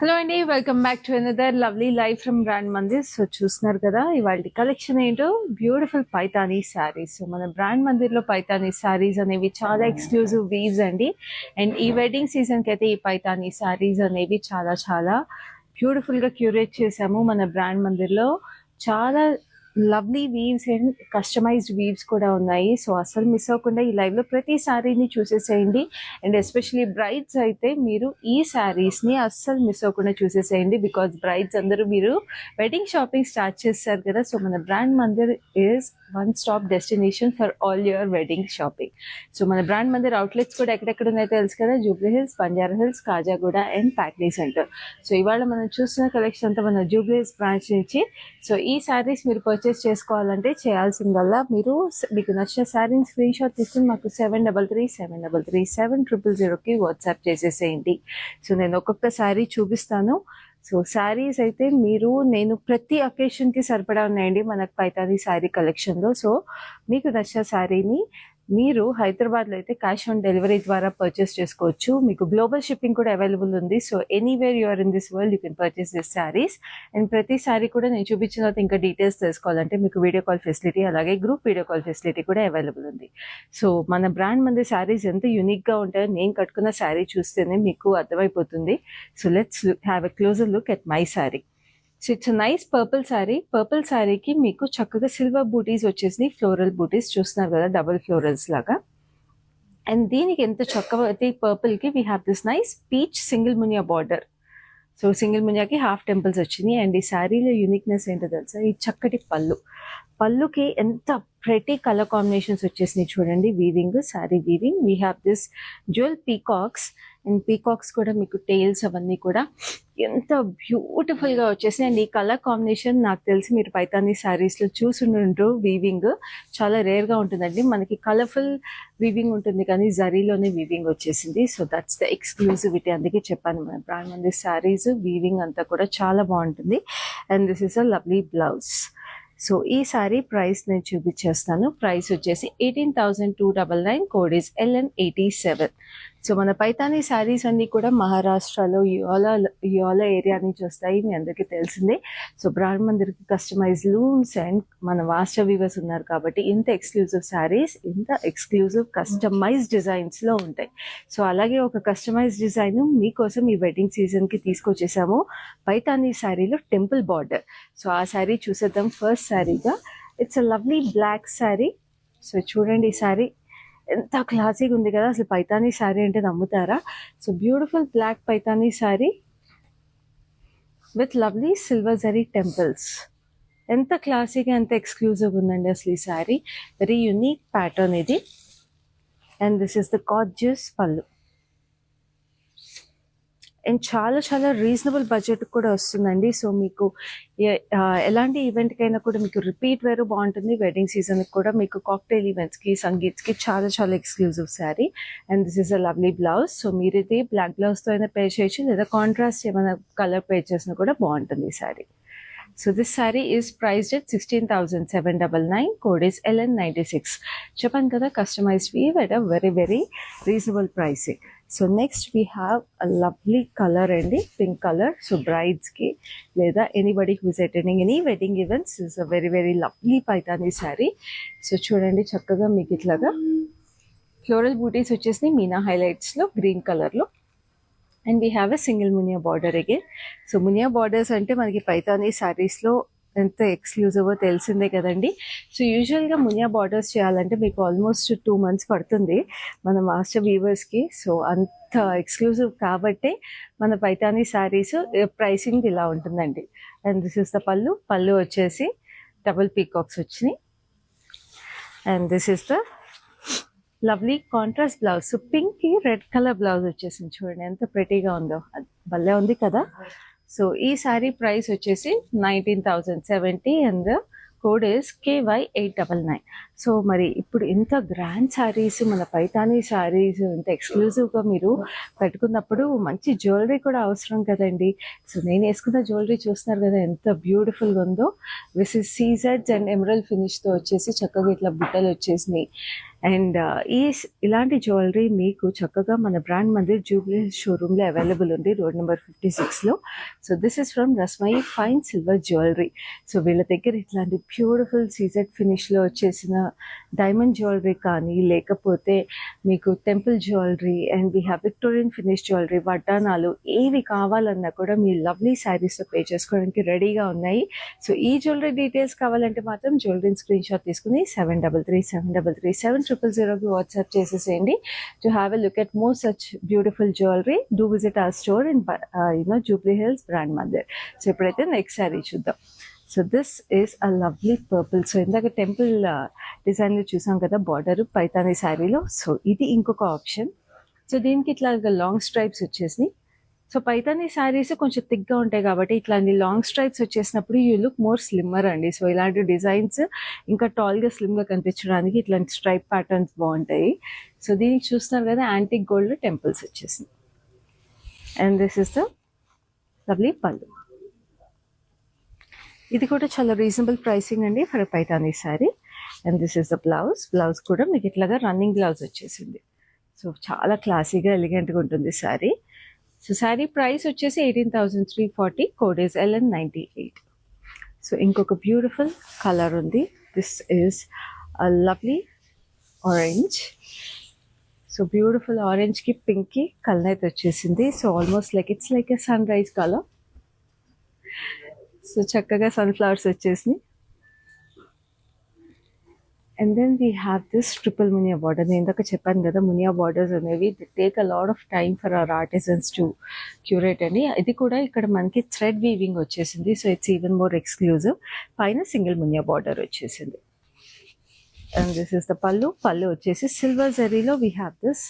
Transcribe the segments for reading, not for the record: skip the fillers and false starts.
Hello అండి, welcome back to another lovely life from brand Mandir. So చూస్తున్నారు కదా ఇవాళ కలెక్షన్ ఏంటో, బ్యూటిఫుల్ పైతానీ శారీస్. సో మన బ్రాండ్ మందిర్లో పైతానీ శారీస్ అనేవి చాలా ఎక్స్క్లూజివ్ వీవ్స్ అండి. అండ్ ఈ వెడ్డింగ్ సీజన్కి అయితే ఈ పైతానీ శారీస్ అనేవి చాలా చాలా బ్యూటిఫుల్గా క్యూరేట్ చేసాము మన బ్రాండ్ మందిర్లో. చాలా lovely weaves and customized weaves కూడా ఉన్నాయి. సో అసలు మిస్ అవ్వకుండా ఈ లైవ్లో ప్రతి శారీని చూసేసేయండి. అండ్ ఎస్పెషలీ బ్రైడ్స్ అయితే మీరు ఈ శారీస్ని అస్సలు మిస్ అవ్వకుండా చూసేసేయండి. బికాజ్ బ్రైడ్స్ అందరూ మీరు వెడ్డింగ్ షాపింగ్ స్టార్ట్ చేస్తారు కదా. సో మన brand Mandir is one stop destination for all your wedding shopping. So మన బ్రాండ్ మందిర్ అవుట్లెట్స్ కూడా ఎక్కడెక్కడ ఉన్నాయో తెలుసు కదా. జూబ్లీ హిల్స్, బంజారా హిల్స్, కాజాగూడ అండ్ ప్యాక్లీ సెంటర్. సో ఇవాళ మనం చూస్తున్న కలెక్షన్ అంతా మన జూబ్లీ హిల్స్ బ్రాంచ్ నుంచి. సో ఈ శారీస్ మీరు పర్చేస్ చేసుకోవాలంటే చేయాల్సిందల్లా మీకు నచ్చిన శారీని స్క్రీన్ షాట్ తీసుకుని మాకు 7337337000కి వాట్సాప్ చేసేసేయండి. సో నేను ఒక్కొక్క శారీ చూపిస్తాను. సో శారీస్ అయితే నేను ప్రతి అకేషన్కి సరిపడా ఉన్నాయండి మనకు పైతానీ శారీ కలెక్షన్లో. సో మీకు నచ్చిన శారీని మీరు హైదరాబాద్లో అయితే క్యాష్ ఆన్ డెలివరీ ద్వారా పర్చేస్ చేసుకోవచ్చు. మీకు గ్లోబల్ షిప్పింగ్ కూడా అవైలబుల్ ఉంది. So anywhere you're in this world you can purchase this sarees. And ప్రతి శారీ కూడా నేను చూపించిన తర్వాత ఇంకా డీటెయిల్స్ తెలుసుకోవాలంటే మీకు వీడియో కాల్ ఫెసిలిటీ, అలాగే గ్రూప్ వీడియో కాల్ ఫెసిలిటీ కూడా అవైలబుల్ ఉంది. సో మన బ్రాండ్ మంది శారీస్ ఎంత యూనిక్గా ఉంటాయో నేను కట్టుకున్న శారీ చూస్తేనే మీకు అర్థమైపోతుంది. So let's have a closer look at my sari. So it's nice purple sari. Purple శారీకి మీకు చక్కగా సిల్వర్ బూటీస్ వచ్చేసి ఫ్లోరల్ బూటీస్ చూస్తున్నారు కదా, డబుల్ ఫ్లోరల్స్ లాగా. అండ్ దీనికి ఎంత చక్కగా పర్పుల్కి we have this nice peach single Muniya border. So single మునియాకి హాఫ్ టెంపుల్స్ వచ్చినాయి. అండ్ ఈ శారీలో యూనిక్నెస్ ఏంటో తెలుసా, ఈ చక్కటి పళ్ళుకి ఎంత ప్రెటీ కలర్ కాంబినేషన్స్ వచ్చేసినాయి చూడండి. Weaving, saree weaving. We have this jewel peacocks. And peacocks కూడా మీకు టెయిల్స్ అవన్నీ కూడా ఎంత బ్యూటిఫుల్గా వచ్చేసినాయి. అండ్ ఈ కలర్ కాంబినేషన్ నాకు తెలిసి మీరు పైతానీ శారీస్లో చూసుండ్రు. వీవింగ్ చాలా రేర్గా ఉంటుందండి. మనకి కలర్ఫుల్ వీవింగ్ ఉంటుంది కానీ జరీలోనే వీవింగ్ వచ్చేసింది. So that's the exclusivity. అందుకే చెప్పాను మన బ్రాండ్ మంది శారీస్ వీవింగ్ అంతా కూడా చాలా బాగుంటుంది. And this is a lovely blouse. So ఈ సారీ ప్రైస్ నేను చూపించేస్తాను. ప్రైస్ వచ్చేసి 18,299. Code is LN87. సో మన పైతానీ శారీస్ అన్నీ కూడా మహారాష్ట్రలో యోలా ఏరియా నుంచి వస్తాయి, మీ అందరికీ తెలిసిందే. సో బ్రాండ్ మందిర్కి కస్టమైజ్ లూమ్స్ అండ్ మన వాస్టర్ వీవర్స్ ఉన్నారు కాబట్టి ఇంత ఎక్స్క్లూజివ్ శారీస్, ఇంత ఎక్స్క్లూజివ్ కస్టమైజ్ డిజైన్స్లో ఉంటాయి. సో అలాగే ఒక కస్టమైజ్ డిజైన్ మీకోసం ఈ వెడ్డింగ్ సీజన్కి తీసుకొచ్చేసాము. పైతానీ శారీలో టెంపుల్ బార్డర్. సో ఆ శారీ చూసేద్దాం. ఫస్ట్ శారీగా it's a lovely black sari. So చూడండి ఈ శారీ ఎంత క్లాసీగా ఉంది కదా. అసలు పైతానీ శారీ అంటే నమ్ముతారా. So beautiful black Paithani saree with lovely silver zari temples. ఎంత క్లాసీగా, ఎంత ఎక్స్క్లూజివ్ ఉందండి అసలు ఈ శారీ. వెరీ యునిక్ ప్యాటర్న్ ఇది. And this is the gorgeous pallu. And చాలా చాలా రీజనబుల్ బడ్జెట్ కూడా వస్తుందండి. సో మీకు ఎలాంటి ఈవెంట్కైనా కూడా మీకు రిపీట్ వేరు బాగుంటుంది. వెడ్డింగ్ సీజన్కి కూడా మీకు కాక్టైల్ ఈవెంట్స్కి, సంగీత్కి చాలా చాలా exclusive sari. And this is a lovely blouse. So మీరు ఇది బ్లాక్ బ్లౌజ్తో అయినా పే చేయొచ్చు, లేదా కాంట్రాస్ట్ ఏమైనా కలర్ పే చేసినా కూడా బాగుంటుంది ఈ sari. So this saree is priced at 16,799. Code is LN96. Japan kada customized weave at a very very reasonable pricing. So next we have a lovely color and pink color. So brides ki leda anybody who is attending any wedding events is a very very lovely paitani saree. So chudandi chakkaga meeku itlaga floral booties vachesni meena highlights lo green color lo. And we have a single Muniya border again. So Muniya borders అంటే మనకి పైతానీ శారీస్లో ఎంత ఎక్స్క్లూజివో తెలిసిందే కదండి. So యూజువల్గా Muniya borders చేయాలంటే మీకు almost 2 months పడుతుంది మన మాస్టర్ వీవర్స్కి. సో అంత ఎక్స్క్లూజివ్ కాబట్టే మన పైతానీ శారీస్ ప్రైసింగ్ ఇలా ఉంటుందండి. అండ్ దిస్ ఇస్ ద పళ్ళు వచ్చేసి డబుల్ పీకాక్స్ వచ్చినాయి. And this is the lovely contrast blouse. So pink కి రెడ్ కలర్ బ్లౌజ్ వచ్చేసింది చూడండి, ఎంత ప్రెటీగా ఉందో. భలే ఉంది కదా. సో ఈ శారీ ప్రైస్ వచ్చేసి 19,070 and code is KY899. So మరి ఇప్పుడు ఇంత గ్రాండ్ శారీస్, మన పైతానీ శారీస్ ఇంత ఎక్స్క్లూజివ్గా మీరు పెట్టుకున్నప్పుడు మంచి జ్యువెలరీ కూడా అవసరం కదండి. సో నేను వేసుకున్న జ్యువెలరీ చూస్తున్నారు కదా ఎంత బ్యూటిఫుల్గా ఉందో. దిస్ ఇస్ సీజెడ్స్ అండ్ ఎమరల్ ఫినిష్తో వచ్చేసి చక్కగా ఇట్లా బుట్టలు వచ్చేసినాయి. అండ్ ఇలాంటి జ్యువెలరీ మీకు చక్కగా మన బ్రాండ్ మందిర్ జూబ్లీ షోరూంలో అవైలబుల్ ఉంది, రోడ్ నెంబర్ 56లో. So this is from Rasmayi fine silver jewellery. So వీళ్ళ దగ్గర ఇట్లాంటి బ్యూటిఫుల్ సీజెడ్ ఫినిష్లో వచ్చేసిన డైమండ్ జ్యువెలరీ కానీ, లేకపోతే మీకు temple jewellery and we have Victorian finish jewellery, వడ్డానాలు ఏవి కావాలన్నా కూడా మీ లవ్లీ శారీస్తో పే చేసుకోవడానికి రెడీగా ఉన్నాయి. సో ఈ జ్యువెలరీ డీటెయిల్స్ కావాలంటే మాత్రం జ్యువెలరీ స్క్రీన్ షాట్ తీసుకుని 7337337000కి వాట్సాప్ చేసేసేయండి. To have a look at more such beautiful jewellery, do visit our store in Jubilee hills brand Mandir. So ఇప్పుడైతే నెక్స్ట్ శారీ చూద్దాం. So this is a lovely purple. So ఇందాక temple డిజైన్లో చూసాం కదా border Paithani శారీలో. So ఇది ఇంకొక ఆప్షన్. సో దీనికి ఇట్లా లాంగ్ స్ట్రైప్స్ వచ్చేసినాయి. సో పైతానీ శారీస్ కొంచెం థిక్గా ఉంటాయి కాబట్టి ఇట్లాంటి లాంగ్ స్ట్రైప్స్ వచ్చేసినప్పుడు యూ లుక్ మోర్ స్లిమ్మర్ అండి. సో ఇలాంటి డిజైన్స్ ఇంకా టాల్గా స్లిమ్గా కనిపించడానికి ఇట్లాంటి స్ట్రైప్ ప్యాటర్న్స్ బాగుంటాయి. సో దీనికి చూస్తున్నారు కదా యాంటిక్ గోల్డ్ టెంపుల్స్ వచ్చేసినాయి. And this is the lovely pallu. ఇది కూడా చాలా రీజనబుల్ ప్రైసింగ్ అండి for Paithani sari. And this is the blouse. Blouse కూడా మీకు ఇట్లాగా రన్నింగ్ బ్లౌజ్ వచ్చేసింది. సో చాలా క్లాసీగా ఎలిగెంట్గా ఉంటుంది శారీ. సో శారీ ప్రైస్ వచ్చేసి 18,340, కోడ్ ఇస్ LN98. సో ఇంకొక బ్యూటిఫుల్ కలర్ ఉంది. This is a lovely orange. So beautiful ఆరెంజ్కి పింక్కి కలర్ అయితే వచ్చేసింది. So almost like it's like a sunrise colour. So చక్కగా సన్ఫ్లవర్స్ వచ్చేసినాయి. And then we have this triple మునియా border. నేను ఇందాక చెప్పాను కదా మునియా బార్డర్స్ అనేవి take a lot of time for our artisans to curate అండి. ఇది కూడా ఇక్కడ మనకి థ్రెడ్ వీవింగ్ వచ్చేసింది. So it's even more exclusive. పైన సింగిల్ మునియా బార్డర్ వచ్చేసింది. And this is the pallu. Pallu వచ్చేసి సిల్వర్ జరీలో we have this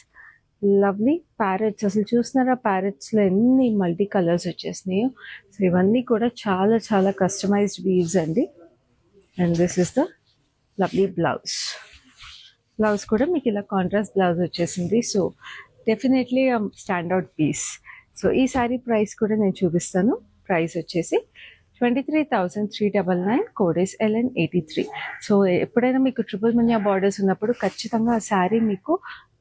lovely parrots. అసలు చూస్తున్నారా ప్యారెట్స్లో ఎన్ని మల్టీ కలర్స్ వచ్చేసినాయో. సో ఇవన్నీ కూడా చాలా చాలా కస్టమైజ్డ్ వీవ్స్ అండి. And this is the lovely blouse. Blouse కూడా మీకు ఇలా కాంట్రాస్ట్ బ్లౌజ్ వచ్చేసింది. So definitely standout piece. So ఈ శారీ ప్రైస్ కూడా నేను చూపిస్తాను. ప్రైస్ వచ్చేసి 23,399, కోడ్ ఇస్ LN83. సో ఎప్పుడైనా మీకు ట్రిపుల్ మునియా బార్డర్స్ ఉన్నప్పుడు ఖచ్చితంగా ఆ శారీ మీకు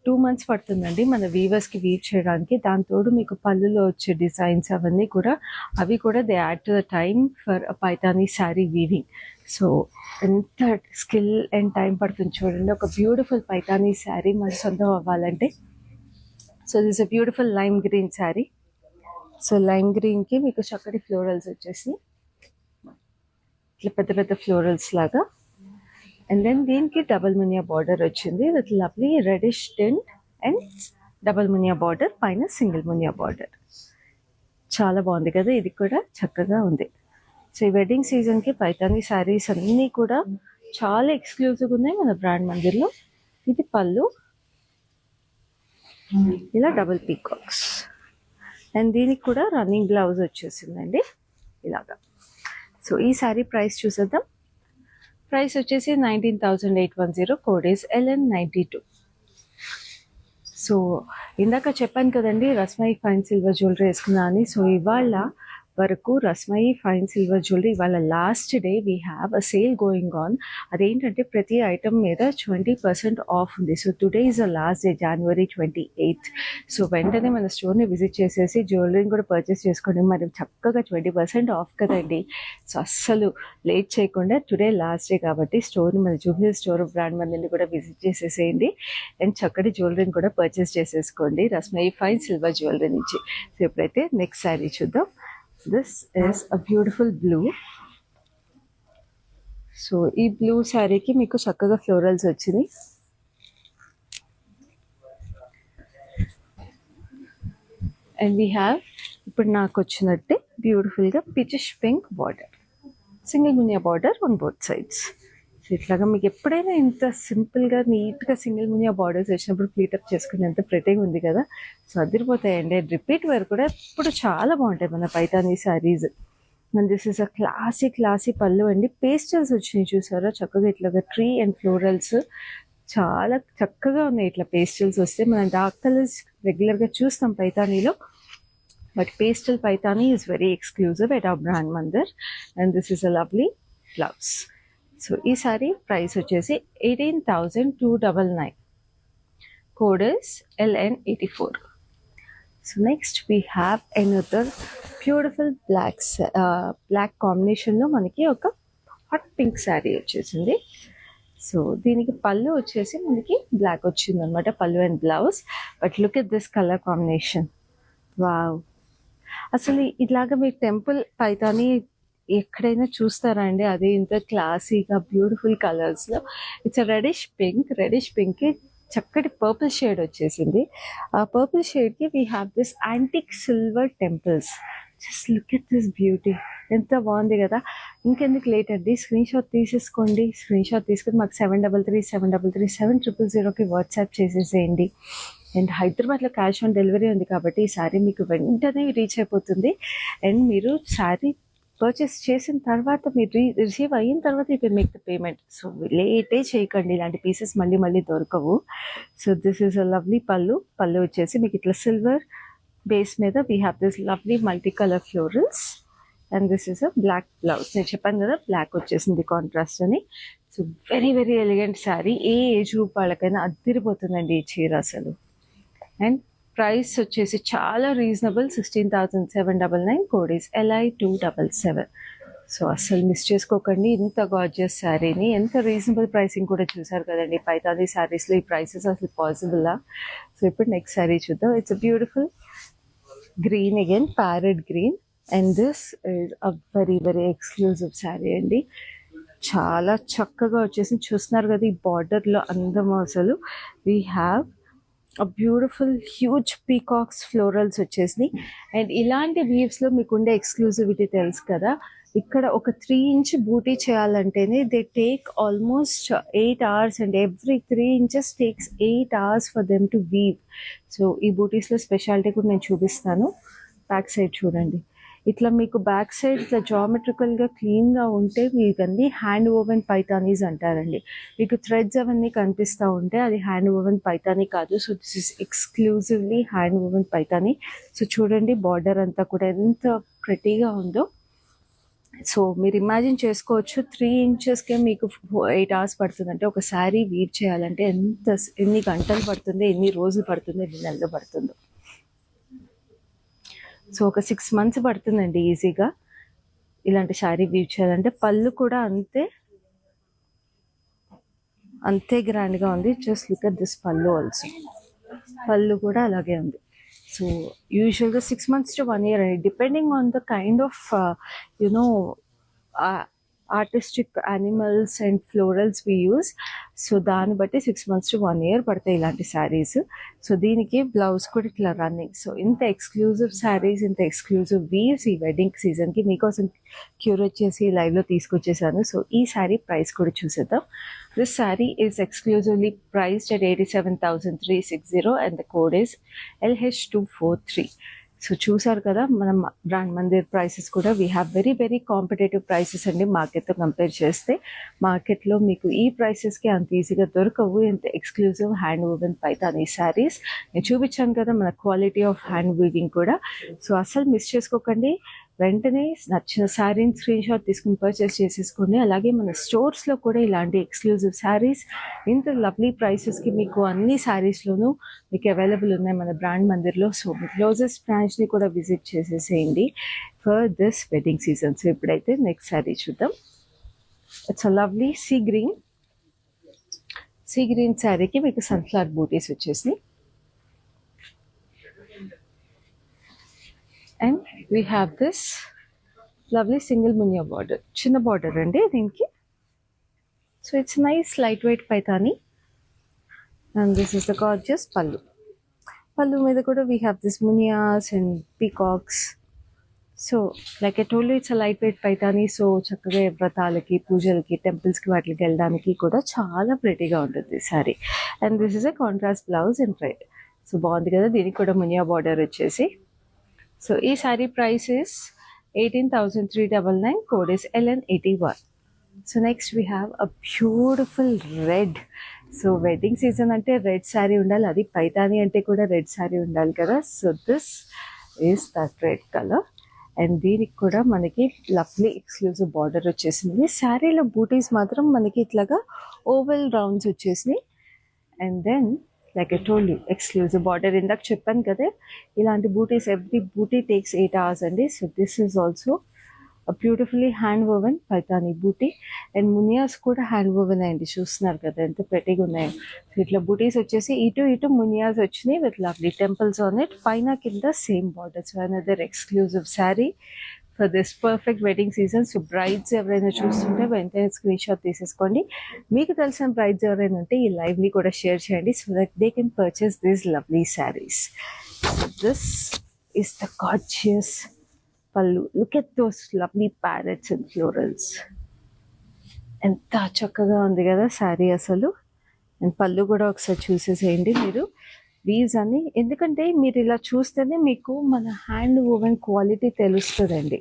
2 months పడుతుందండి మన వీవర్స్కి వీవ్ చేయడానికి. దాంతోడు మీకు పళ్ళులో వచ్చే డిజైన్స్ అవన్నీ కూడా అవి కూడా they add to the time for Paithani sari weaving. So ఎంత స్కిల్ అండ్ టైం పడుతుంది చూడండి ఒక బ్యూటిఫుల్ పైతానీ శారీ మన సొంతం అవ్వాలంటే. So this a beautiful lime green sari. So lime గ్రీన్కి మీకు చక్కటి ఫ్లోరల్స్ వచ్చేసి ఇట్లా పెద్ద పెద్ద ఫ్లోరల్స్ లాగా. అండ్ దెన్ దీనికి డబల్ మునియా బార్డర్ వచ్చింది with lovely reddish tint and double Muniya border, పైన సింగిల్ మునియా బార్డర్. చాలా బాగుంది కదా, ఇది కూడా చక్కగా ఉంది. సో ఈ వెడ్డింగ్ సీజన్కి పైతానీ శారీస్ అన్నీ కూడా చాలా ఎక్స్క్లూజివ్గా ఉన్నాయి మన బ్రాండ్ మందిర్లో. ఇది పళ్ళు, ఇలా డబుల్ పీకాక్స్. అండ్ దీనికి కూడా రన్నింగ్ బ్లౌజ్ వచ్చేసిందండి ఇలాగా. సో ఈ శారీ ప్రైస్ చూసేద్దాం. ప్రైస్ వచ్చేసి 19,810, కోడ్ ఇస్ LN92. సో ఇందాక చెప్పాను కదండి రస్మయి ఫైన్ సిల్వర్ జ్యువెలరీ వేసుకున్నా అని. సో ఇవాళ వరకు రస్మయి ఫైన్ సిల్వర్ జ్యువెలరీ ఇవాళ last day we have a sale going on. అదేంటంటే ప్రతి ఐటమ్ మీద 20% ఆఫ్ ఉంది. So today is the last day, January 28th. So వెంటనే మన స్టోర్ని విజిట్ చేసేసి జ్యువెలరీని కూడా పర్చేస్ చేసుకోండి. మరి చక్కగా 20% ఆఫ్ కదండి. సో అస్సలు లేట్ చేయకుండా టుడే లాస్ట్ డే కాబట్టి స్టోర్ని మన జూబ్లీ స్టోర్ బ్రాండ్ మందిని కూడా విజిట్ చేసేసేయండి. అండ్ చక్కటి జ్యువెలరీని కూడా పర్చేస్ చేసేసుకోండి రస్మయి ఫైన్ సిల్వర్ జ్యువెలరీ నుంచి. సో ఇప్పుడైతే నెక్స్ట్ శారీ చూద్దాం. This is a beautiful blue. So ఈ బ్లూ శారీకి మీకు చక్కగా ఫ్లోరల్స్ వచ్చినాయి. అండ్ వీ హ్యావ్ ఇప్పుడు నాకు వచ్చినట్టే బ్యూటిఫుల్గా peachish pink border, single Muniya border on both sides. So ఇట్లాగా మీకు ఎప్పుడైనా ఇంత సింపుల్గా నీట్గా సింగిల్ మునియా బార్డర్స్ వచ్చినప్పుడు ప్లీటప్ చేసుకుని ఎంత ప్రెటీగా ఉంది కదా. సో అదిరిపోతాయండి. రిపీట్ వేర్ కూడా ఇప్పుడు చాలా బాగుంటాయి మన Paithani saris. And this is a classy పళ్ళు అండి. పేస్టల్స్ వచ్చినాయి చూసారా చక్కగా ఇట్లాగా ట్రీ అండ్ ఫ్లోరల్స్ చాలా చక్కగా ఉన్నాయి. ఇట్లా పేస్టల్స్ వస్తే మనం డార్క్ కలర్స్ రెగ్యులర్గా చూస్తాం పైతానీలో, but pastel Paithani is very exclusive at our Brand Mandir. And this is a lovely blouse. So ఈ సారీ ప్రైస్ వచ్చేసి 18,299. Code is LN84. So next we have another beautiful black కాంబినేషన్లో మనకి ఒక హాట్ పింక్ శారీ వచ్చేసింది. సో దీనికి పళ్ళు వచ్చేసి మనకి బ్లాక్ వచ్చింది అనమాట, పళ్ళు and blouse. But look at this colour combination. Wow, అసలు ఇట్లాగా మీ టెంపుల్ పైతాని ఎక్కడైనా చూస్తారా అండి? అది ఇంత క్లాసీగా బ్యూటిఫుల్ కలర్స్లో. ఇట్స్ రెడిష్ పింక్ చక్కటి పర్పుల్ షేడ్ వచ్చేసింది. ఆ పర్పుల్ షేడ్కి we have this antique silver temples. Just look at this beauty, ఎంత బాగుంది కదా. ఇంకెందుకు లేట్ అండి, స్క్రీన్ షాట్ తీసేసుకోండి. స్క్రీన్ షాట్ తీసుకుని మాకు 7337007000కి వాట్సాప్ చేసేసేయండి. అండ్ హైదరాబాద్లో క్యాష్ ఆన్ డెలివరీ ఉంది కాబట్టి ఈ శారీ మీకు వెంటనే రీచ్ అయిపోతుంది. అండ్ మీరు శారీ పర్చేస్ చేసిన తర్వాత మీరు రిసీవ్ అయిన తర్వాత you can make the payment. So లేటే చేయకండి, ఇలాంటి పీసెస్ మళ్ళీ దొరకవు. So this is a lovely pallu వచ్చేసి మీకు ఇట్లా సిల్వర్ బేస్ మీద we have this lovely multi colour florals. And this is a black blouse. నేను చెప్పాను కదా బ్లాక్ వచ్చేసింది కాంట్రాస్ట్ అని. So very elegant sari. ఏ ఏజ్ గ్రూప్ వాళ్ళకైనా అద్దరిపోతుందండి ఈ చీర అసలు. అండ్ ప్రైస్ వచ్చేసి చాలా reasonable, 16,799. Code is LI277. So అస్సలు మిస్ చేసుకోకండి ఇంత గార్జియస్ శారీని. ఎంత రీజనబుల్ ప్రైసింగ్ కూడా చూసారు కదండి పైతానీ శారీస్లో. ఈ ప్రైసెస్ అసలు పాసిబుల్లా? సో ఇప్పుడు నెక్స్ట్ శారీ చూద్దాం. It's a beautiful green, again parrot green. And this is a very exclusive sari అండి. చాలా చక్కగా వచ్చేసి చూస్తున్నారు కదా ఈ బార్డర్లో అందం అసలు. We have a beautiful huge peacocks florals వచ్చేసి. అండ్ ఇలాంటి వీవ్స్లో మీకు ఉండే ఎక్స్క్లూజివిటీ తెలుసు కదా. ఇక్కడ ఒక 3 inch బూటీ చేయాలంటేనే they take almost 8 hours, and every 3 inches takes 8 hours for them to weave. So ఈ బూటీస్లో స్పెషాలిటీ కూడా నేను చూపిస్తాను. బ్యాక్ సైడ్ చూడండి, ఇట్లా మీకు బ్యాక్ సైడ్ ఇట్లా జామెట్రికల్గా క్లీన్గా ఉంటే మీకన్నీ హ్యాండ్ ఓవెన్ పైతానీస్ అంటారండి. మీకు థ్రెడ్స్ అవన్నీ కనిపిస్తూ ఉంటే అది హ్యాండ్ ఓవెన్ పైతానీ కాదు. So this is exclusively hand woven Paithani. So చూడండి బార్డర్ అంతా కూడా ఎంత ప్రెటీగా ఉందో. సో మీరు ఇమాజిన్ చేసుకోవచ్చు 3 inchesకే మీకు 8 hours పడుతుంది అంటే ఒక శారీ వీవ్ చేయాలంటే ఎన్ని గంటలు పడుతుంది, ఎన్ని రోజులు పడుతుంది, ఎన్ని నెలలు పడుతుందో. సో ఒక 6 months పడుతుందండి ఈజీగా ఇలాంటి శారీ వీవ్ చేయాలంటే. పళ్ళు కూడా అంతే గ్రాండ్గా ఉంది. జస్ట్ లుక్ అట్ దిస్ పళ్ళు ఆల్సో. పళ్ళు కూడా అలాగే ఉంది. సో యూజువల్గా 6 months to 1 year అండి, depending on the kind of artistic animals and florals we use. So దాన్ని బట్టి 6 months to 1 year పడతాయి ఇలాంటి శారీస్. సో దీనికి బ్లౌజ్ కూడా ఇట్లా రన్నింగ్. సో ఇంత ఎక్స్క్లూజివ్ శారీస్, ఇంత ఎక్స్క్లూజివ్ వీవ్స్ ఈ వెడ్డింగ్ సీజన్కి మీకోసం క్యూరేట్ చేసి లైవ్లో తీసుకొచ్చేసాను. సో ఈ శారీ ప్రైస్ కూడా చూసేద్దాం. This sari is exclusively priced at 87,360 and the code is LH243. So చూసారు కదా మనం బ్రాండ్ మందిర్ ప్రైసెస్ కూడా we have very competitive prices అండి. మార్కెట్తో కంపేర్ చేస్తే మార్కెట్లో మీకు ఈ ప్రైసెస్కి అంత ఈజీగా దొరకవు. ఇంత exclusive hand woven Paithani saris నేను చూపించాను కదా, మన క్వాలిటీ ఆఫ్ హ్యాండ్ వీవింగ్ కూడా. సో అస్సలు మిస్ చేసుకోకండి. వెంటనే నచ్చిన శారీని స్క్రీన్ షాట్ తీసుకుని పర్చేస్ చేసేసుకోండి. అలాగే మన స్టోర్స్లో కూడా ఇలాంటి ఎక్స్క్లూజివ్ శారీస్ ఇంత లవ్లీ ప్రైసెస్కి మీకు అన్ని శారీస్లోనూ మీకు అవైలబుల్ ఉన్నాయి మన బ్రాండ్ మందిర్లో. సో మీ క్లోజెస్ట్ బ్రాంచ్ని కూడా విజిట్ చేసేసేయండి for this wedding season. So ఇప్పుడైతే నెక్స్ట్ శారీ చూద్దాం. It's a lovely sea green శారీకి మీకు సన్ఫ్లవర్ బూటీస్ వచ్చేసి. And we have this lovely single Muniya border, చిన్న బార్డర్ అండి దీనికి. So it's nice light weight Paithani. And this is the gorgeous పళ్ళు మీద కూడా we have this మునియాస్ and peacocks. So like I told you it's light weight Paithani. So చక్కగా వ్రతాలకి, పూజలకి, టెంపుల్స్కి వాటికి వెళ్ళడానికి కూడా చాలా ప్రెటీగా ఉంటుంది sari. And this is a contrast blouse in red. So బాగుంది కదా. దీనికి కూడా మునియా బార్డర్ వచ్చేసి. సో ఈ sari price is 18,399. Code is LN81. So next we have a beautiful red. So wedding season అంటే రెడ్ శారీ ఉండాలి, అది పైతాని అంటే కూడా రెడ్ శారీ ఉండాలి కదా. So this is that red colour. And దీనికి కూడా మనకి లవ్లీ ఎక్స్క్లూజివ్ బార్డర్ వచ్చేసింది. శారీలో బూటీస్ మాత్రం మనకి ఇట్లాగా ఓవెల్ రౌండ్స్ వచ్చేసినాయి. And then like I told you exclusive border. ఇందాక చెప్పాను కదా, ఇలాంటి butis every buti takes 8 hours అండి. So this is also beautifully hand woven Paithani buti. And muniyas కూడా హ్యాండ్ వోవెన్ అండి. చూస్తున్నారు కదా ఎంత ప్రెటీగా ఉన్నాయో. సో ఇట్లా బూటీస్ వచ్చేసి ఇటు మునియాస్ వచ్చినాయి with lovely temples on it. పైన కింద same border. So another exclusive sari for this perfect wedding season. So brides ఎవరైనా చూస్తుంటే వెంటనే స్క్రీన్ షాట్ తీసేసుకోండి. మీకు తెలిసిన బ్రైడ్స్ ఎవరైనా ఉంటే ఈ లైవ్ని కూడా షేర్ చేయండి so that they can purchase these lovely saris. This is the gorgeous pallu. Look at those lovely parrots and florals. ఎంత చక్కగా ఉంది కదా శారీ అసలు. అండ్ పళ్ళు కూడా ఒకసారి చూసేసేయండి మీరు. వీవ్స్ అని, ఎందుకంటే మీరు ఇలా చూస్తేనే మీకు మన హ్యాండ్ ఓవెన్ క్వాలిటీ తెలుస్తుందండి.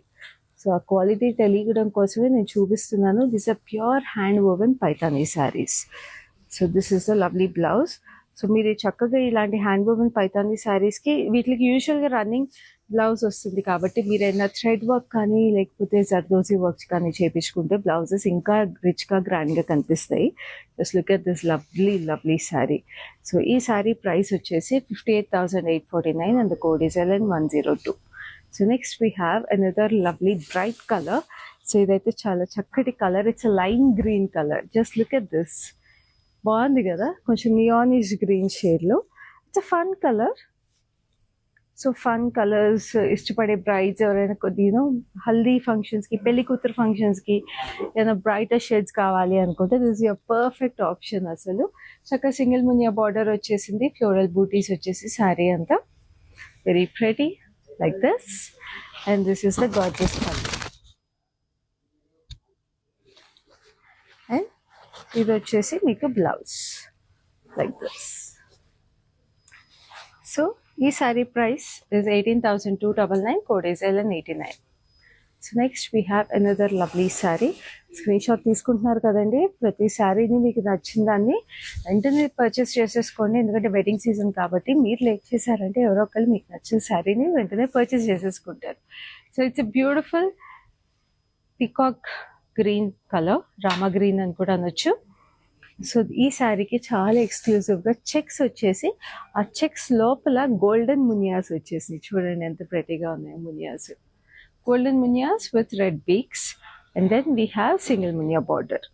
సో ఆ క్వాలిటీ తెలియడం కోసమే నేను చూపిస్తున్నాను. This a pure hand woven Paithani saris. So this is the lovely blouse. So మీరు చక్కగా ఇలాంటి హ్యాండ్ ఓవెన్ పైతానీ శారీస్కి వీటికి యూజువల్గా రన్నింగ్ బ్లౌజ్ వస్తుంది కాబట్టి మీరు ఏదైనా థ్రెడ్ వర్క్ కానీ లేకపోతే జర్దోజీ వర్క్స్ కానీ చేయించుకుంటే బ్లౌజెస్ ఇంకా రిచ్గా గ్రాండ్గా కనిపిస్తాయి. Just look at this lovely sari. So ఈ శారీ ప్రైస్ వచ్చేసి 58,849 and the code is LN102. So next we have another lovely bright colour. So ఇదైతే చాలా చక్కటి colour. It's lime green colour. Just look at this. బాగుంది కదా, కొంచెం నియానిష్ గ్రీన్ షేడ్లో. It's a fun colour. So fun colours ఇష్టపడే brides ఎవరైనా కొద్దిగా హల్దీ ఫంక్షన్స్కి, పెళ్లి కూతురు ఫంక్షన్స్కి ఏదైనా బ్రైటర్ షేడ్స్ కావాలి అనుకుంటే దిస్ యువర్ పర్ఫెక్ట్ ఆప్షన్. అసలు చక్కగా సింగిల్ మునియా బార్డర్ వచ్చేసింది, ఫ్లోరల్ బూటీస్ వచ్చేసి శారీ అంతా very pretty like this. And this is the gorgeous colour. And ఇది వచ్చేసి మీకు బ్లౌజ్ లైక్ దిస్. సో ఈ sari price is 18,299. Code is LN89. So next we have another lovely sari. Screen shot తీసుకుంటున్నారు కదండి. ప్రతి శారీని మీకు నచ్చిన దాన్ని వెంటనే పర్చేస్ చేసేసుకోండి. ఎందుకంటే వెడ్డింగ్ సీజన్ కాబట్టి మీరు లేట్ చేశారంటే ఎవరో ఒకళ్ళు మీకు నచ్చిన శారీని వెంటనే పర్చేస్ చేసేసుకుంటారు. So it's a beautiful peacock green colour, Rama green అని కూడా అనొచ్చు. సో ఈ శారీకి చాలా ఎక్స్క్లూజివ్గా చెక్స్ వచ్చేసి, ఆ చెక్స్ లోపల గోల్డెన్ మునియాస్ వచ్చేసి చూడండి ఎంత ప్రెటీగా ఉన్నాయి munias. Golden munias with red beaks. And then we have single Muniya border.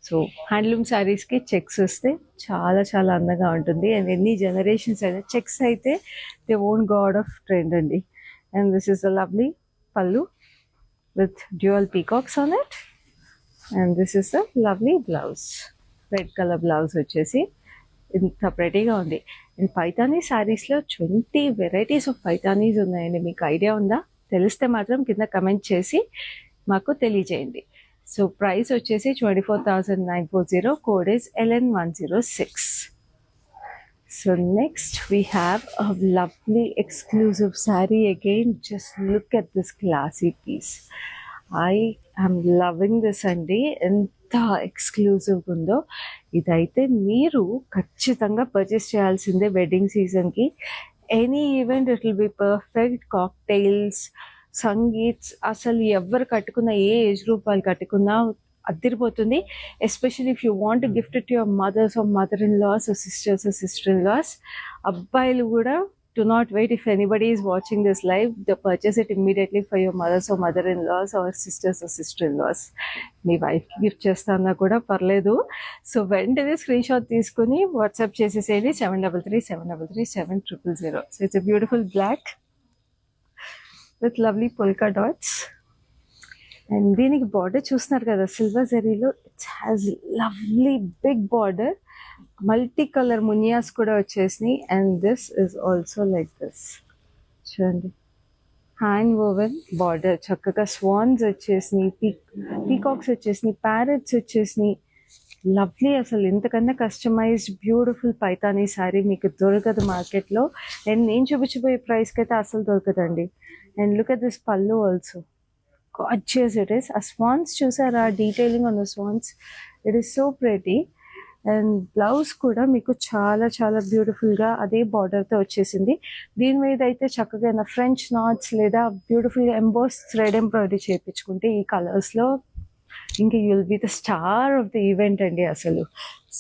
So handloom శారీస్కి చెక్స్ వస్తే చాలా చాలా అందంగా ఉంటుంది. అండ్ ఎన్ని జనరేషన్స్ అయినా చెక్స్ అయితే they own god of trend అండి. And this is the lovely pallu with dual peacocks on it. And this is the lovely blouse. Red colour blouse వచ్చేసి ఇంత ప్రెటీగా ఉంది. అండ్ పైతానీ శారీస్లో 20 వెరైటీస్ ఆఫ్ పైతానీస్ ఉన్నాయండి. మీకు ఐడియా ఉందా? తెలిస్తే మాత్రం కింద కమెంట్ చేసి మాకు తెలియజేయండి. సో ప్రైస్ వచ్చేసి 24,940. Code is LN106. So next we have a lovely exclusive saree again. Just look at this classy piece. I am loving this అండి. ఎంత ఎక్స్క్లూజివ్గా ఉందో. ఇదైతే మీరు ఖచ్చితంగా పర్చేస్ చేయాల్సిందే వెడ్డింగ్ సీజన్కి. Any event it will be perfect. Cocktails, sangeets, అసలు ఎవరు కట్టుకున్నా, ఏ ఏజ్ గ్రూప్ వాళ్ళు కట్టుకున్నా అదిరిపోతుంది. Especially if you want gift to your mothers or mother in laws or sisters or sister in laws. అబ్బాయిలు కూడా do not wait. If anybody is watching this live, purchase it immediately for your mothers or mother-in-laws or sisters or sister-in-laws. మీ వైఫ్కి gift చేస్తానా కూడా పర్లేదు. So వెంటనే screen shot తీసుకుని WhatsApp చేసేసేయండి 7337337000. So it's a beautiful black with lovely polka dots. And దీనికి border చూస్తున్నారు కదా సిల్వర్ జరీలో. It's has lovely big border. Multi colour munias కూడా వచ్చేసినాయి. And this is also like this. చూడండి హ్యాండ్ ఓవెన్ బార్డర్, చక్కగా స్వాన్స్ వచ్చేసినాయి, పీకాక్స్ వచ్చేసినాయి, ప్యారెట్స్ వచ్చేసినాయి. లవ్లీ, అసలు ఇంతకన్నా కస్టమైజ్డ్ బ్యూటిఫుల్ పైతానీ శారీ మీకు దొరకదు మార్కెట్లో. అండ్ నేను చూపించబోయే ప్రైస్కి అయితే అసలు దొరకదండి. అండ్ లుక్ అట్ దిస్ పళ్ళు ఆల్సో, గార్జియస్ ఇట్ ఈస్. ఆ స్వాన్స్ చూసారా, detailing on the swans, it is so pretty. And blouse కూడా మీకు చాలా చాలా బ్యూటిఫుల్గా అదే బార్డర్తో వచ్చేసింది. దీని మీద అయితే చక్కగా ఫ్రెంచ్ నాట్స్ లేదా బ్యూటిఫుల్గా ఎంబోస్ థ్రెడ్ ఎంబ్రాయిడరీ చేయించుకుంటే ఈ కలర్స్లో ఇంకా you will be the star of the event అండి అసలు.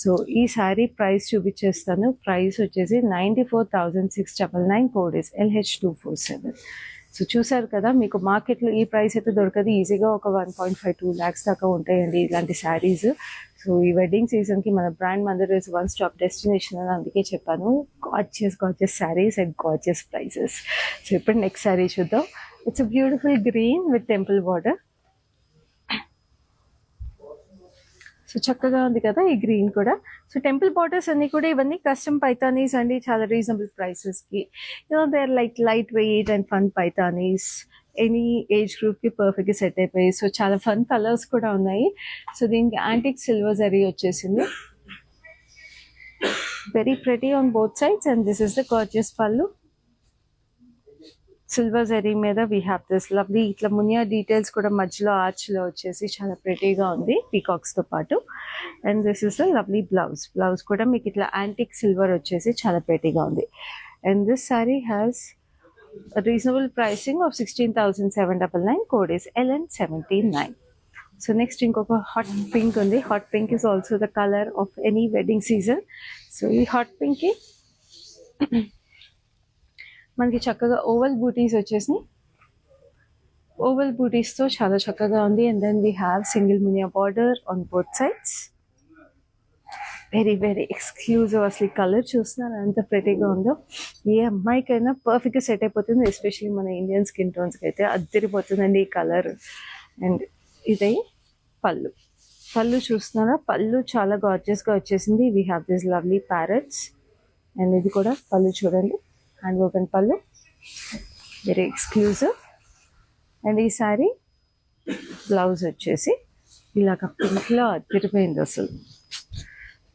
సో ఈ శారీ ప్రైస్ చూపించేస్తాను. ప్రైస్ వచ్చేసి 94,699, కోడ్ ఇస్ LH247. సో చూసారు కదా, మీకు మార్కెట్లో ఈ ప్రైస్ అయితే దొరకదు. ఈజీగా ఒక 1.52 lakhs దాకా ఉంటాయండి ఇలాంటి శారీస్. సో ఈ వెడ్డింగ్ సీజన్కి మన brand Mandir is one stop destination అని అందుకే చెప్పాను. Gorgeous saris and gorgeous prices. So ఇప్పుడు నెక్స్ట్ శారీ చూద్దాం. It's a beautiful green with temple border. So చక్కగా ఉంది కదా ఈ గ్రీన్ కూడా. సో టెంపుల్ బార్డర్స్ అన్ని కూడా ఇవన్నీ కస్టమ్ పైతానీస్ అండి, చాలా రీజనబుల్ ప్రైసెస్కి. They are light weight and fun Paithanis. Any age గ్రూప్కి పర్ఫెక్ట్గా సెట్ అయిపోయి. సో చాలా ఫన్ కలర్స్ కూడా ఉన్నాయి. సో దీనికి యాంటిక్ సిల్వర్ జరీ వచ్చేసింది, very pretty on both sides. And this is the gorgeous పళ్ళు. సిల్వర్ జరీ మీద వీ హ్యావ్ దిస్ లవ్లీ ఇట్లా మునియా డీటెయిల్స్ కూడా మధ్యలో ఆర్చ్లో వచ్చేసి చాలా ప్రెటీగా ఉంది పీకాక్స్తో పాటు. And this is the lovely blouse. Blouse కూడా మీకు ఇట్లా యాంటిక్ సిల్వర్ వచ్చేసి చాలా ప్రెటీగా ఉంది. And this sorry has reasonable pricing of 16,799, code is LN79. So next ఇంకొక హాట్ పింక్ ఉంది. Hot pink is also the colour of any wedding season. So ఈ hot పింక్కి మనకి చక్కగా ఓవల్ బూటీస్ వచ్చేసినాయి. ఓవల్ బూటీస్తో చాలా చక్కగా ఉంది. And then we have single Muniya border on both sides. Very very exclusive. అసలు ఈ కలర్ చూస్తున్నారు ఎంత ప్రెటీగా ఉందో. ఏ అమ్మాయికైనా పర్ఫెక్ట్గా సెట్ అయిపోతుంది, ఎస్పెషల్లీ మన ఇండియన్ స్కిన్ టోన్స్కి అయితే అద్దరిపోతుందండి ఈ కలర్. అండ్ ఇదే పళ్ళు. పళ్ళు చూస్తున్నారా, పళ్ళు చాలా గార్జియస్గా వచ్చేసింది. We have this lovely parrots. And ఇది కూడా పళ్ళు చూడండి, హ్యాండ్ ఓపెన్ పళ్ళు, వెరీ ఎక్స్క్లూజివ్. అండ్ ఈ శారీ బ్లౌజ్ వచ్చేసి ఇలాగ పింక్లో అదిరిపోయింది అసలు.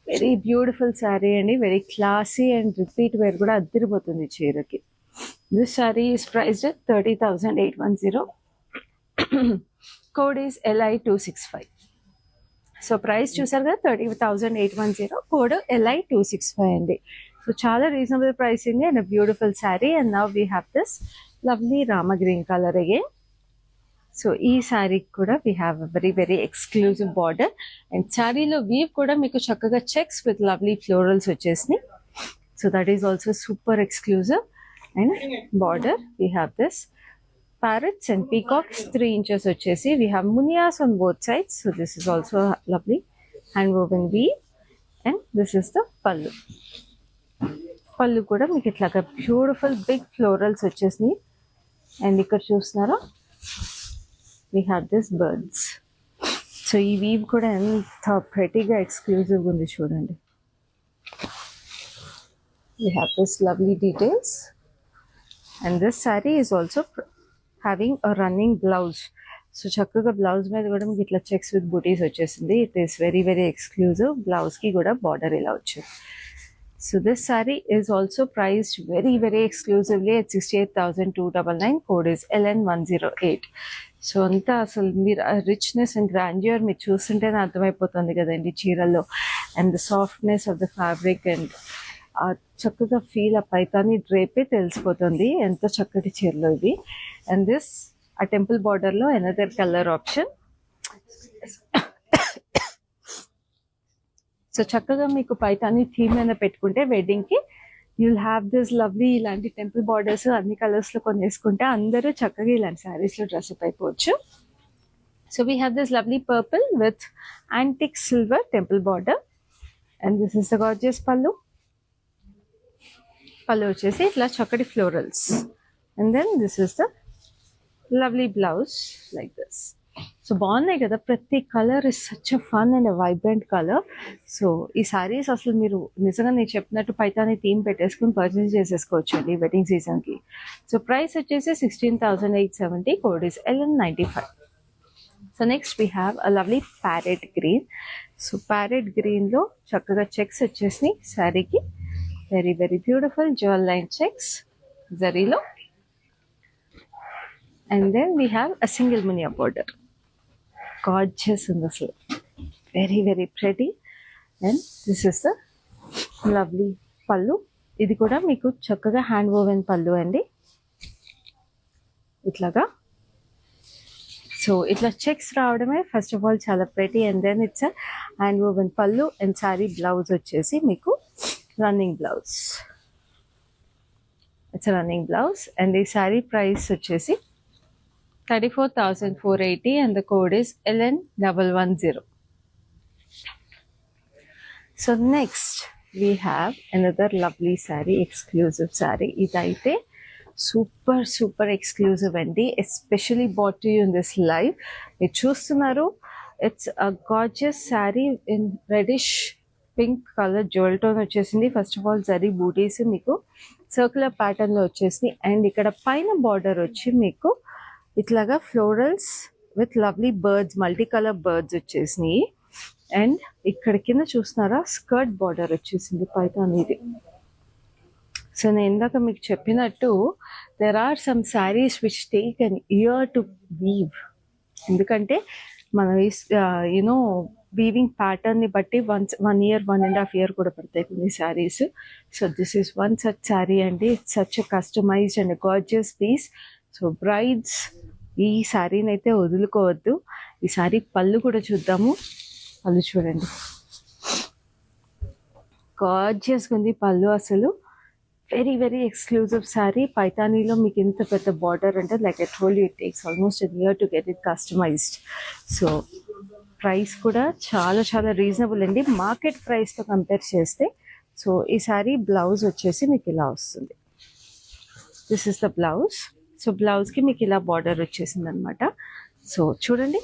వెరీ బ్యూటిఫుల్ శారీ అండి, very classy and repeat wear కూడా అదిరిపోతుంది చీరకి. This sari is priced at 30,810, code is LI265. So price చూసారు కదా, 30,810, కోడ్ LI265 అండి. సో చాలా reasonable pricing and beautiful sari. And now we have this lovely Rama green colour again. So ఈ శారీకి కూడా we have a very very exclusive border. And శారీలో weave కూడా మీకు చక్కగా చెక్స్ విత్ లవ్లీ ఫ్లోరల్స్ వచ్చేసినాయి. So that is also super exclusive. And border we have this parrots and peacocks 3 inches వచ్చేసి. We have మునియాస్ on both sides. So this is also lovely hand woven weave. And this is the pallu. Pallu కూడా మీకు ఇట్లాగా beautiful big florals వచ్చేసినాయి. And ఇక్కడ చూస్తున్నారా, we have this birds. So ఈ weave కూడా ఎంత ప్రెటీగా ఎక్స్క్లూజివ్గా ఉంది చూడండి. We have this lovely details. And this sari is also having a running blouse. So చక్కగా బ్లౌజ్ మీద కూడా మీకు ఇట్లా చెక్స్ విత్ బూటీస్ వచ్చేసింది. It is very very exclusive. బ్లౌజ్కి కూడా బార్డర్ ఇలా వచ్చింది. So this sari is also priced very very exclusively at 68,299, code is LN108. So అంతా అసలు మీరు రిచ్నెస్ అండ్ గ్రాండ్యూర్ మీరు చూస్తుంటేనే అర్థమైపోతుంది కదండి చీరల్లో. And the softness of the fabric and చక్కగా ఫీల్ ఆ పైతాని డ్రేపే తెలిసిపోతుంది ఎంత చక్కటి చీరలో ఇది. అండ్ దిస్ ఆ టెంపుల్ బార్డర్లో అనదర్ కలర్ ఆప్షన్. సో చక్కగా మీకు పైతాని థీమ్ మీద పెట్టుకుంటే వెడ్డింగ్కి యుల్ హ్యావ్ దిస్ లవ్లీ ఇలాంటి టెంపుల్ బార్డర్స్ అన్ని కలర్స్లో కొనేసుకుంటే అందరూ చక్కగా ఇలాంటి శారీస్లో డ్రెస్అప్ అయిపోవచ్చు. So we have this lovely purple with antique silver temple border. And this is the gorgeous పళ్ళు. పళ్ళు వచ్చేసి ఇట్లా చక్కటి florals. And then this is the lovely blouse like this. So బాగున్నాయి కదా, ప్రతి colour is such a fun and vibrant colour. So ఈ సారీస్ అసలు మీరు నిజంగా నేను చెప్పినట్టు పైతాని థీమ్ పెట్టేసుకుని పర్చేస్ చేసేసుకోవచ్చు అండి వెడ్డింగ్ సీజన్కి. సో ప్రైస్ వచ్చేసి 16,870, code is LN95. So next we have a lovely parrot green. So parrot గ్రీన్లో చక్కగా చెక్స్ వచ్చేసి శారీకి, very very beautiful jewel line checks జరీలో. And then we have a single munia border. Gorgeous ఉంది అసలు, very very pretty. And this is the lovely pallu. ఇది కూడా మీకు చక్కగా హ్యాండ్ వోవెన్ పళ్ళు అండి, ఇట్లాగా. సో ఇట్లా చెక్స్ రావడమే ఫస్ట్ ఆఫ్ ఆల్ చాలా pretty. And then it's hand woven pallu. And sari blouse వచ్చేసి మీకు running blouse, it's running blouse. And ఈ సారీ ప్రైస్ వచ్చేసి 34,480 and the code is LN110. So next we have another lovely saree, exclusive saree. ఇదైతే super super exclusive అండి, especially brought to you in this live. మీరు చూస్తున్నారు, it's a gorgeous sari in reddish pink colour jewel tone వచ్చేసింది. First of all zari buttis మీకు circular ప్యాటర్న్లో వచ్చేసింది. And ఇక్కడ పైన బార్డర్ వచ్చి మీకు ఇట్లాగా florals with lovely birds, multi colour birds వచ్చేసినాయి. అండ్ ఇక్కడ కింద చూస్తున్నారా స్కర్ట్ బార్డర్ వచ్చేసింది పైతానీది. సో నేను ఇందాక మీకు చెప్పినట్టు there are some saris which take an year to weave. ఎందుకంటే మనం యూనో వీవింగ్ ప్యాటర్న్ని బట్టి 1 year 1.5 year కూడా పడతాయి కొన్ని saris. So this is one such sari అండి. It's such a customised and gorgeous piece. So brides ఈ శారీని అయితే వదులుకోవద్దు. ఈ శారీ పళ్ళు కూడా చూద్దాము. పళ్ళు చూడండి, గార్జియస్గా ఉంది పళ్ళు అసలు. Very very exclusive sari. పైతానీలో మీకు ఇంత పెద్ద బార్డర్ అంటే like I told you it takes almost an year to get it customised. So price కూడా చాలా చాలా రీజనబుల్ అండి మార్కెట్ ప్రైస్తో కంపేర్ చేస్తే. సో ఈ శారీ బ్లౌజ్ వచ్చేసి మీకు ఇలా వస్తుంది. This is the blouse. So బ్లౌజ్కి మీకు ఇలా బార్డర్ వచ్చేసింది అనమాట. సో చూడండి,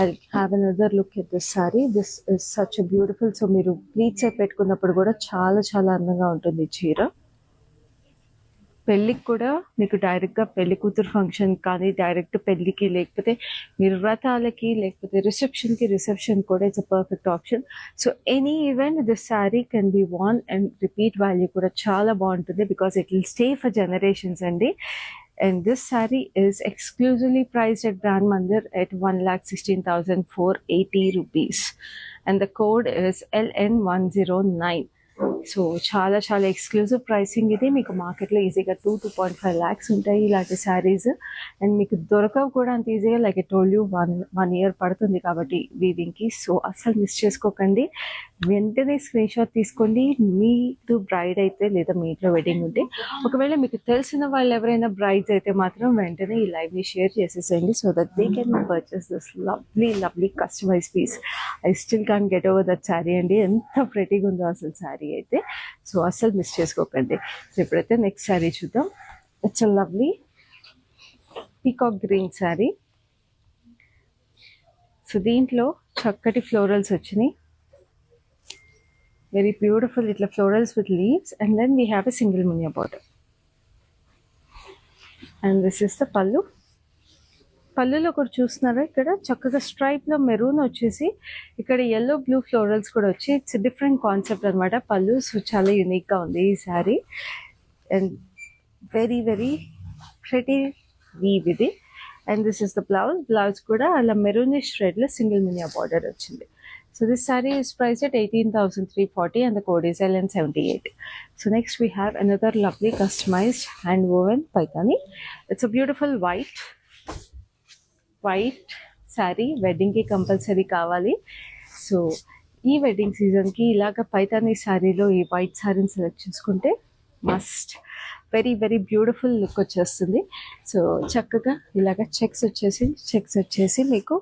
I have another look at this sorry. This is such a beautiful. So మీరు ప్లీట్స్ పెట్టుకున్నప్పుడు కూడా చాలా చాలా అందంగా ఉంటుంది ఈ చీర. పెళ్ళికి కూడా మీకు డైరెక్ట్గా పెళ్లి కూతురు ఫంక్షన్ కానీ డైరెక్ట్ పెళ్ళికి, లేకపోతే మీరు వ్రతాలకి, లేకపోతే రిసెప్షన్ కూడా it's a perfect option. So any event this sari can be worn and repeat value కూడా చాలా బాగుంటుంది because it will stay for generations అండి. And this saree is exclusively priced at Brand Mandir at 1,16,480 rupees. And the code is LN109. So చాలా చాలా exclusive pricing ఇది. మీకు మార్కెట్లో ఈజీగా 2.5 lakhs ఉంటాయి ఇలాంటి శారీస్. అండ్ మీకు దొరకవు కూడా అంత ఈజీగా. Like I told you 1 year పడుతుంది కాబట్టి వీవింగ్కి. సో అస్సలు మిస్ చేసుకోకండి, వెంటనే స్క్రీన్ షాట్ తీసుకోండి. మీరు బ్రైడ్ అయితే లేదా మీ ఇంట్లో వెడ్డింగ్ ఉంటే, ఒకవేళ మీకు తెలిసిన వాళ్ళు ఎవరైనా బ్రైడ్స్ అయితే మాత్రం వెంటనే ఈ లైవ్ని షేర్ చేసేసేయండి so that they can purchase this lovely lovely customise piece. I still can get over that sari అండి, ఎంత ప్రెటీగా ఉందో అసలు శారీ అయితే. సో అస్సలు మిస్ చేసుకోకండి. సో ఇప్పుడైతే నెక్స్ట్ శారీ చూద్దాం. It's a lovely peacock green sari. So దీంట్లో చక్కటి ఫ్లోరల్స్ వచ్చినాయి, వెరీ బ్యూటిఫుల్. ఇట్లా florals with leaves. And then we have a single Muniya border. And this is the pallu. పళ్ళులో కూడా చూస్తున్నారా ఇక్కడ చక్కగా స్ట్రైప్లో మెరూన్ వచ్చేసి ఇక్కడ ఎల్లో బ్లూ ఫ్లోరల్స్ కూడా వచ్చి ఇట్స్ డిఫరెంట్ కాన్సెప్ట్ అనమాట పళ్ళు. సో చాలా యూనిక్గా ఉంది ఈ sari. And very very pretty weave ఇది. And this is the blouse. Blouse కూడా అలా మెరూనిష్ రెడ్లో సింగిల్ మునియా బార్డర్ వచ్చింది. So this saree is priced at 18,340 and the code is LN78. So next we have another lovely customized hand woven paithani. It's a beautiful white saree. Wedding ki compulsory kavali. So ఈ wedding సీజన్కి ఇలాగ పైతానీ శారీలో ఈ white శారీని select చేసుకుంటే must. Very very beautiful look వచ్చేస్తుంది. So చక్కగా ఇలాగ చెక్స్ వచ్చేసి మీకు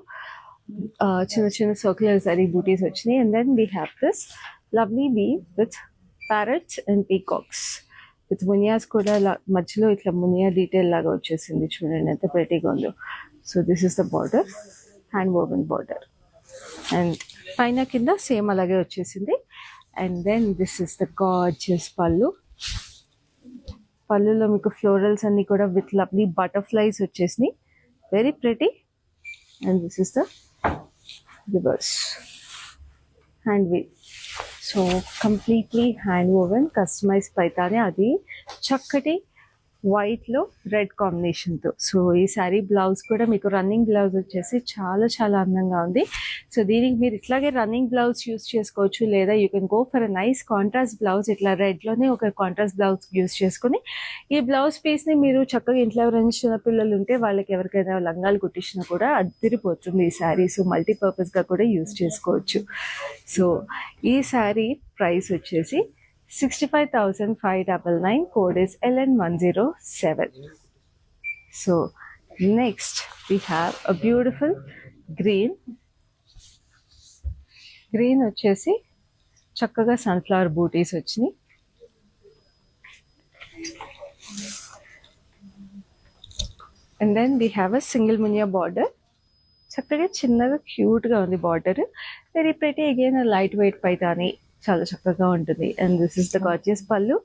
చిన్న చిన్న సర్క్యులర్ జరీ బూటీస్ వచ్చినాయి. And then we have this lovely weave with parrots and peacocks with munias కూడా మధ్యలో ఇట్లా మునియా డీటెయిల్ లాగా వచ్చేసింది. చూడండి ఎంత ప్రెటీగా ఉందో. So this is the border. Hand woven border and పైన కింద సేమ్ అలాగే వచ్చేసింది. And then this is the gorgeous pallu. పళ్ళులో మీకు ఫ్లోరల్స్ అన్ని కూడా విత్ లవ్లీ బటర్ఫ్లైస్ వచ్చేసినాయి, very pretty. And this is the reverse hand weave. So completely hand woven customise పైతానే, అది చక్కటి వైట్లో రెడ్ కాంబినేషన్తో. సో ఈ శారీ బ్లౌజ్ కూడా మీకు రన్నింగ్ బ్లౌజ్ వచ్చేసి చాలా చాలా అందంగా ఉంది. సో దీనికి మీరు ఇట్లాగే రన్నింగ్ బ్లౌజ్ యూస్ చేసుకోవచ్చు, లేదా you can go for a nice contrast blouse. ఇట్లా రెడ్లోనే ఒక కాంట్రాస్ట్ బ్లౌజ్ యూస్ చేసుకుని ఈ బ్లౌజ్ పీస్ని మీరు చక్కగా ఇంట్లో ఎవరైనా చిన్న పిల్లలు ఉంటే వాళ్ళకి ఎవరికైనా లంగాలు కుట్టించినా కూడా అదిరిపోతుంది ఈ శారీ. సో మల్టీపర్పస్గా కూడా యూస్ చేసుకోవచ్చు. సో ఈ శారీ ప్రైస్ వచ్చేసి 65,599. Code is LN107. So next we have a beautiful green. Green వచ్చేసి చక్కగా సన్ఫ్లవర్ బూటీస్ వచ్చినాయి. And then we have a single munia border. చక్కగా చిన్నగా క్యూట్గా ఉంది border, very pretty. Again light weight Paithani, చాలా చక్కగా ఉంటుంది. And this is the gorgeous పళ్ళు.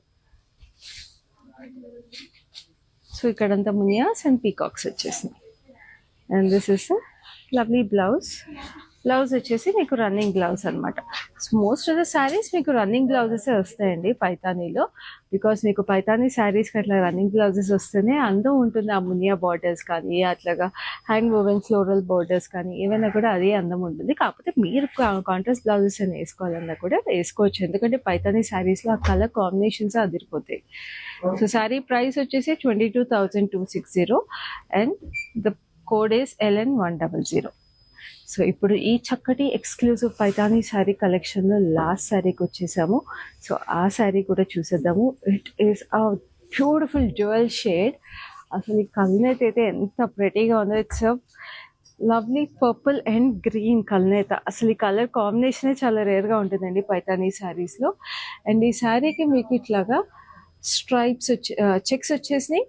సో ఇక్కడంతా మునియాస్ అండ్ పీకాక్స్ వచ్చేసినాయి. And this is lovely blouse. Blouse వచ్చేసి మీకు రన్నింగ్ బ్లౌజ్ అనమాట. So most of the saris మీకు రన్నింగ్ బ్లౌజెస్ వస్తాయండి పైతానీలో, బికాస్ మీకు పైతానీ శారీస్కి అట్లా రన్నింగ్ బ్లౌజెస్ వస్తేనే అందం ఉంటుంది. ఆ మునియా బార్డర్స్ కానీ అట్లాగా హ్యాండ్ వోవెన్ ఫ్లోరల్ బార్డర్స్ కానీ ఏవైనా కూడా అదే అందం ఉంటుంది. కాకపోతే మీరు కాంట్రాస్ట్ బ్లౌజెస్ అని వేసుకోవాలన్నా కూడా వేసుకోవచ్చు, ఎందుకంటే పైతానీ శారీస్లో ఆ కలర్ కాంబినేషన్స్ అదిరిపోతాయి. సో శారీ ప్రైస్ వచ్చేసి 22,260 and the code is LN100. So ఇప్పుడు ఈ చక్కటి ఎక్స్క్లూజివ్ పైతానీ శారీ కలెక్షన్లో లాస్ట్ శారీకి వచ్చేసాము. సో ఆ శారీ కూడా చూసేద్దాము. It is a beautiful dual shade. అసలు ఈ కల్నేత అయితే ఎంత ప్రెటీగా ఉందో. It's lovely purple and green Kalneta. అసలు ఈ కలర్ కాంబినేషనే చాలా రేర్గా ఉంటుందండి పైతానీ శారీస్లో. అండ్ ఈ శారీకి మీకు ఇట్లాగా స్ట్రైప్స్ చెక్స్ వచ్చేసినాయి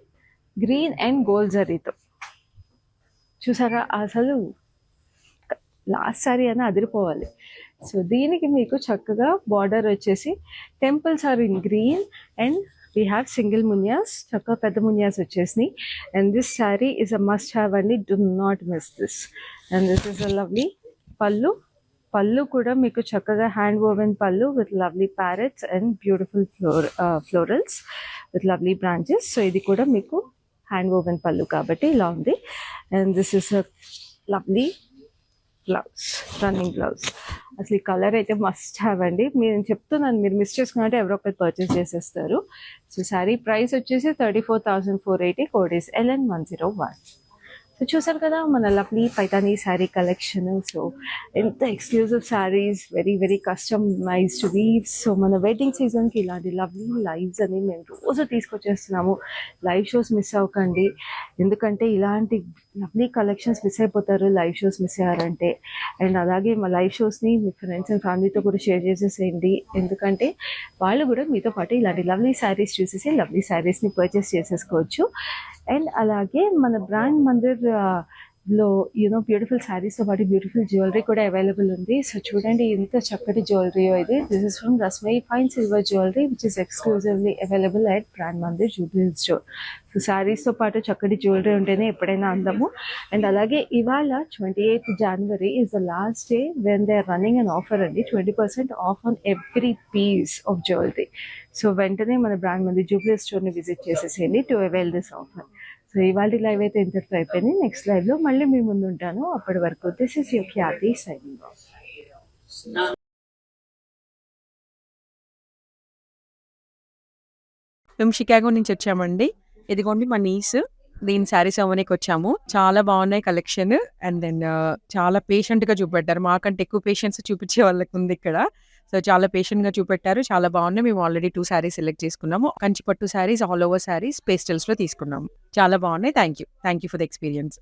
గ్రీన్ అండ్ గోల్డ్ జరీతో. చూసారా, అసలు లాస్ట్ సారీ అని అదిరిపోవాలి. సో దీనికి మీకు చక్కగా బార్డర్ వచ్చేసి temples are in green and we have single munias, చక్కగా పెద్ద మునియాస్ వచ్చేసినాయి. And this sari is a must have అండి, do not miss this. And this is a lovely pallu. Pallu కూడా మీకు చక్కగా hand woven pallu with lovely parrots and beautiful florals with lovely branches. So ఇది కూడా మీకు హ్యాండ్ వోవెన్ పళ్ళు కాబట్టి ఇలా ఉంది. And this is a lovely blouse, running blouse. అసలు ఈ కలర్ అయితే మస్ట్ హ్యావ్ అండి. నేను చెప్తున్నాను, మీరు మిస్ చేసుకున్నట్టే ఎవరో ఒకటి పర్చేస్ చేసేస్తారు. సో శారీ ప్రైస్ వచ్చేసి 34,480. Code is LN101. సో చూసారు కదా మన lovely Paithani sari collection. So ఎంత exclusive saris, very very customised weaves. So మన వెడ్డింగ్ సీజన్కి ఇలాంటి లవ్లీ లైవ్స్ అని మేము రోజు తీసుకొచ్చేస్తున్నాము. లైవ్ షోస్ మిస్ అవ్వకండి, ఎందుకంటే ఇలాంటి లవ్లీ కలెక్షన్స్ మిస్ అయిపోతారు లైవ్ షోస్ మిస్ అయ్యారంటే. అండ్ అలాగే మా లైవ్ షోస్ని మీ ఫ్రెండ్స్ అండ్ ఫ్యామిలీతో కూడా షేర్ చేసేసేయండి, ఎందుకంటే వాళ్ళు కూడా మీతో పాటు ఇలాంటి లవ్లీ శారీస్ చూసేసి లవ్లీ శారీస్ని పర్చేస్ చేసేసుకోవచ్చు. అండ్ అలాగే మన బ్రాండ్ మందిర్ లో బ్యూటిఫుల్ శారీస్తో పాటు బ్యూటిఫుల్ జ్యువెలరీ కూడా అవైలబుల్ ఉంది. సో చూడండి ఎంత చక్కటి జ్యువెలరీ ఇది. This is from Rasmayi fine silver jewellery which is exclusively available at brand Mandir Jubilee store. So శారీస్తో పాటు చక్కటి జ్యువెలరీ ఉంటేనే ఎప్పుడైనా అందము. అండ్ అలాగే ఇవాళ 28th January is the last day when they are running an offer అండి, 20% off on every piece of jewellery. So వెంటనే మన బ్రాండ్ మందిర్ జూబ్లీ స్టోర్ని విజిట్ చేసేసేయండి to avail this offer. So ఇవాళ లైవ్ అయితే ఇంతటితో అయిపోయింది. నెక్స్ట్ లైవ్లో మళ్ళీ మీ ముందు ఉంటాను. అప్పటి వరకు this is your Khyati signing off. మేము షికాగో నుంచి వచ్చామండి. ఇదిగోండి మా నీస్, దీని శారీస్ అవ్వడానికి వచ్చాము. చాలా బాగున్నాయి కలెక్షన్. అండ్ దెన్ చాలా పేషెంట్గా చూపెట్టారు, మాకంటే ఎక్కువ పేషెన్స్ చూపించే వాళ్ళకి ఉంది ఇక్కడ. సో చాలా పేషెంట్గా చూపెట్టారు, చాలా బాగున్నాయి. మేము ఆల్రెడీ 2 శారీస్ సెలెక్ట్ చేసుకున్నాము. కంచిపట్టు శారీస్, ఆల్ ఓవర్ శారీస్, పేస్టల్స్లో తీసుకున్నాము. చాలా బాగున్నాయి. Thank you for the experience.